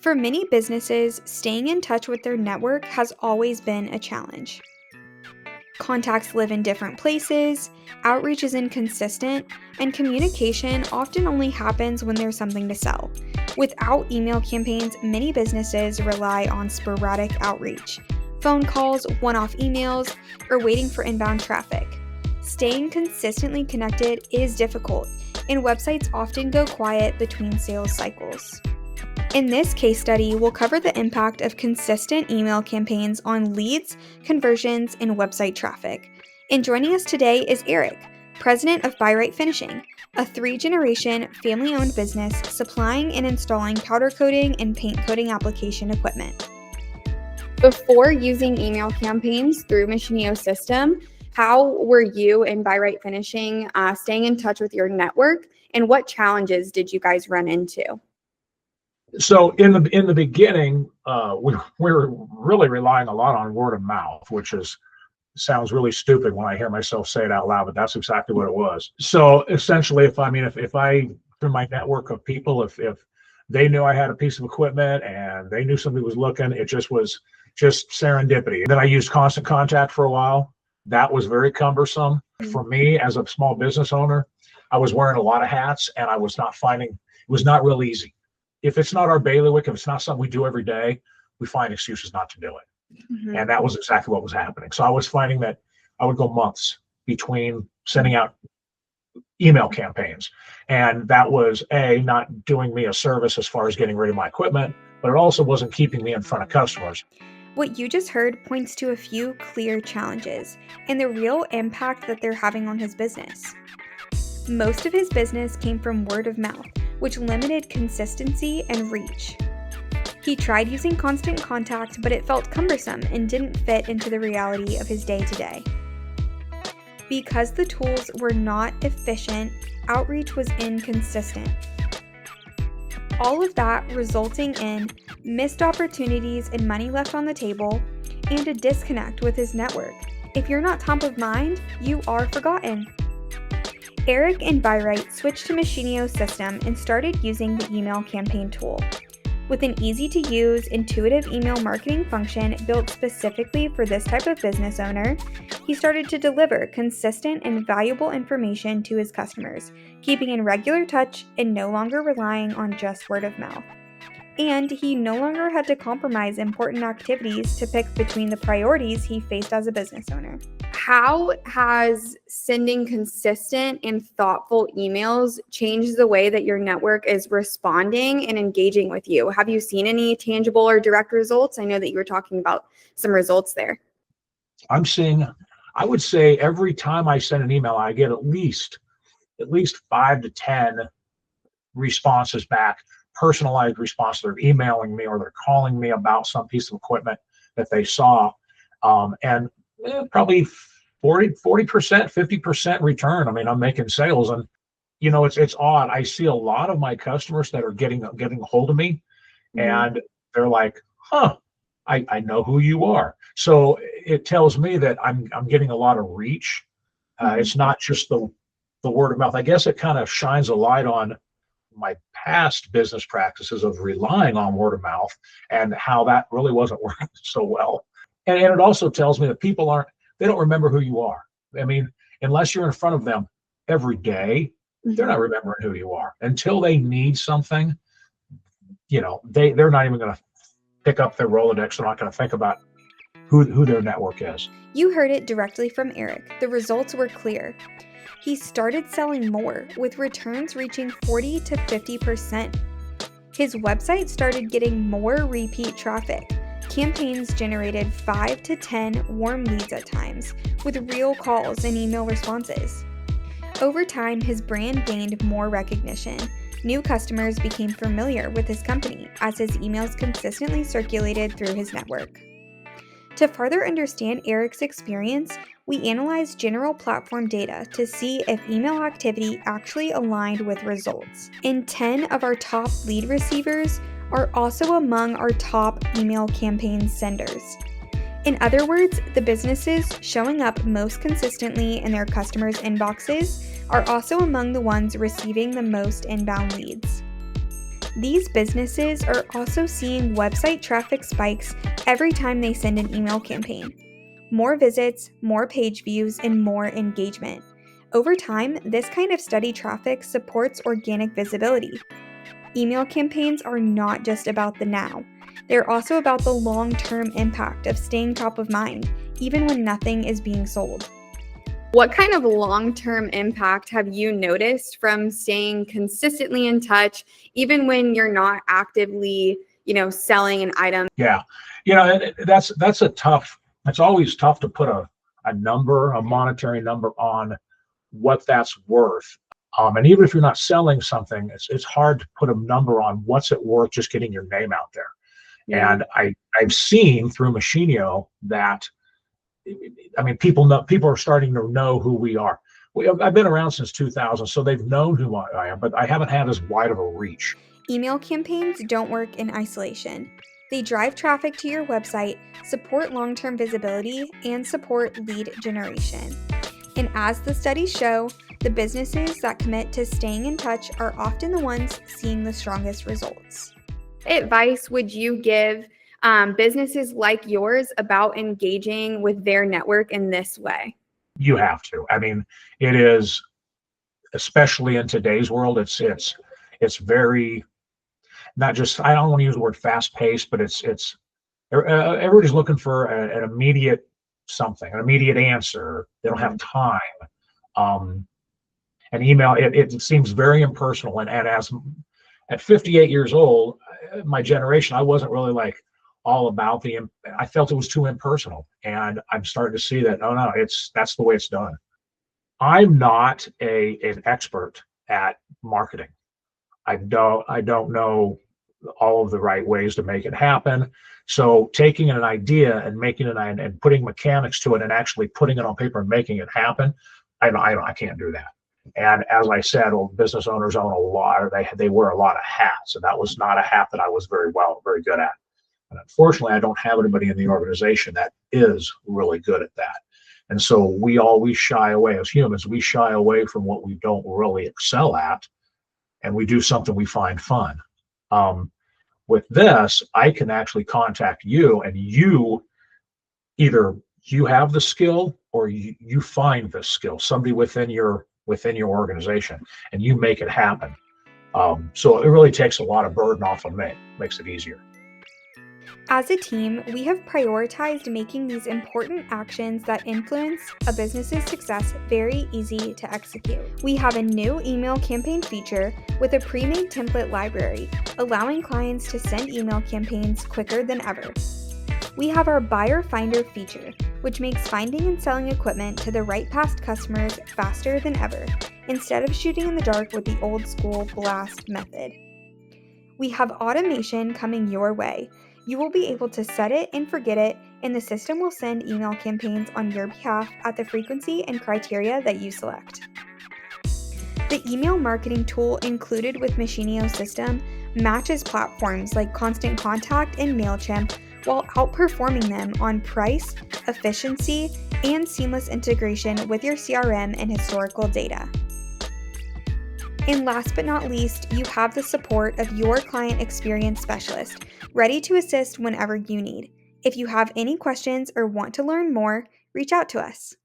For many businesses, staying in touch with their network has always been a challenge. Contacts live in different places, outreach is inconsistent, and communication often only happens when there's something to sell. Without email campaigns, many businesses rely on sporadic outreach, phone calls, one-off emails, or waiting for inbound traffic. Staying consistently connected is difficult, and websites often go quiet between sales cycles. In this case study, we'll cover the impact of consistent email campaigns on leads, conversions, and website traffic. And joining us today is Eric, president of By Right Finishing, a 3-generation family-owned business supplying and installing powder coating and paint coating application equipment. Before using email campaigns through Machinio system, how were you and By Right Finishing staying in touch with your network, and what challenges did you guys run into? So in the beginning, we were really relying a lot on word of mouth, which sounds really stupid when I hear myself say it out loud, but that's exactly what it was. So essentially, if I through my network of people, if they knew I had a piece of equipment and they knew somebody was looking, it was just serendipity. And then I used Constant Contact for a while. That was very cumbersome for me as a small business owner. I was wearing a lot of hats, and I was not finding it was not real easy. If it's not our bailiwick, if it's not something we do every day, we find excuses not to do it. Mm-hmm. And that was exactly what was happening. So I was finding that I would go months between sending out email campaigns. And that was not doing me a service as far as getting rid of my equipment, but it also wasn't keeping me in front of customers. What you just heard points to a few clear challenges and the real impact that they're having on his business. Most of his business came from word of mouth, which limited consistency and reach. He tried using Constant Contact, but it felt cumbersome and didn't fit into the reality of his day-to-day. Because the tools were not efficient, outreach was inconsistent. All of that resulting in missed opportunities and money left on the table, and a disconnect with his network. If you're not top of mind, you are forgotten. Eric and By Right switched to Machinio system and started using the email campaign tool. With an easy-to-use, intuitive email marketing function built specifically for this type of business owner, he started to deliver consistent and valuable information to his customers, keeping in regular touch and no longer relying on just word of mouth. And he no longer had to compromise important activities to pick between the priorities he faced as a business owner. How has sending consistent and thoughtful emails changed the way that your network is responding and engaging with you? Have you seen any tangible or direct results? I know that you were talking about some results there. I would say every time I send an email, I get at least 5 to 10 responses back. Personalized response. They're emailing me or they're calling me about some piece of equipment that they saw, and probably 40%, 50% return. I mean, I'm making sales, and it's odd. I see a lot of my customers that are getting a hold of me, and they're like, I know who you are. So it tells me that I'm getting a lot of reach. It's not just the word of mouth. I guess it kind of shines a light on my past business practices of relying on word of mouth and how that really wasn't working so well. And it also tells me that people they don't remember who you are. I mean, unless you're in front of them every day, they're not remembering who you are until they need something. They're not even going to pick up their Rolodex. They're not going to think about who their network is. You heard it directly from Eric. The results were clear. He started selling more, with returns reaching 40 to 50%. His website started getting more repeat traffic. Campaigns generated 5 to 10 warm leads at times, with real calls and email responses. Over time, his brand gained more recognition. New customers became familiar with his company as his emails consistently circulated through his network. To further understand Eric's experience, we analyzed general platform data to see if email activity actually aligned with results. And 10 of our top lead receivers are also among our top email campaign senders. In other words, the businesses showing up most consistently in their customers' inboxes are also among the ones receiving the most inbound leads. These businesses are also seeing website traffic spikes every time they send an email campaign. More visits, more page views, and more engagement. Over time, this kind of steady traffic supports organic visibility. Email campaigns are not just about the now. They're also about the long-term impact of staying top of mind, even when nothing is being sold. What kind of long-term impact have you noticed from staying consistently in touch, even when you're not actively, selling an item? Yeah. That's it's always tough to put a number, a monetary number on what that's worth. And even if you're not selling something, it's hard to put a number on what's it worth just getting your name out there. Yeah. And I've seen through Machinio that, people are starting to know who we are. I've been around since 2000, so they've known who I am, but I haven't had as wide of a reach. Email campaigns don't work in isolation. They drive traffic to your website, support long-term visibility, and support lead generation. And as the studies show, the businesses that commit to staying in touch are often the ones seeing the strongest results. What advice would you give businesses like yours about engaging with their network in this way? You have to. It is, especially in today's world, it's very, not just, I don't want to use the word fast paced, but it's everybody's looking for an immediate something, an immediate answer. They don't have time. An email, it seems very impersonal. And as at 58 years old, my generation, I wasn't really all about I felt it was too impersonal. And I'm starting to see that, no, that's the way it's done. I'm not an expert at marketing. I don't know all of the right ways to make it happen. So taking an idea and making it and putting mechanics to it and actually putting it on paper and making it happen, I can't do that. And as I said, business owners own a lot, or they wear a lot of hats, and that was not a hat that I was very good at. And unfortunately, I don't have anybody in the organization that is really good at that. And so we always shy away as humans. We shy away from what we don't really excel at, and we do something we find fun. With this, I can actually contact you, and either you have the skill or you find the skill, somebody within your organization, and you make it happen. So it really takes a lot of burden off of me, makes it easier. As a team, we have prioritized making these important actions that influence a business's success very easy to execute. We have a new email campaign feature with a pre-made template library, allowing clients to send email campaigns quicker than ever. We have our Buyer Finder feature, which makes finding and selling equipment to the right past customers faster than ever, instead of shooting in the dark with the old school blast method. We have automation coming your way. You will be able to set it and forget it, and the system will send email campaigns on your behalf at the frequency and criteria that you select. The email marketing tool included with Machinio system matches platforms like Constant Contact and MailChimp while outperforming them on price, efficiency, and seamless integration with your CRM and historical data. And last but not least, you have the support of your client experience specialist, ready to assist whenever you need. If you have any questions or want to learn more, reach out to us.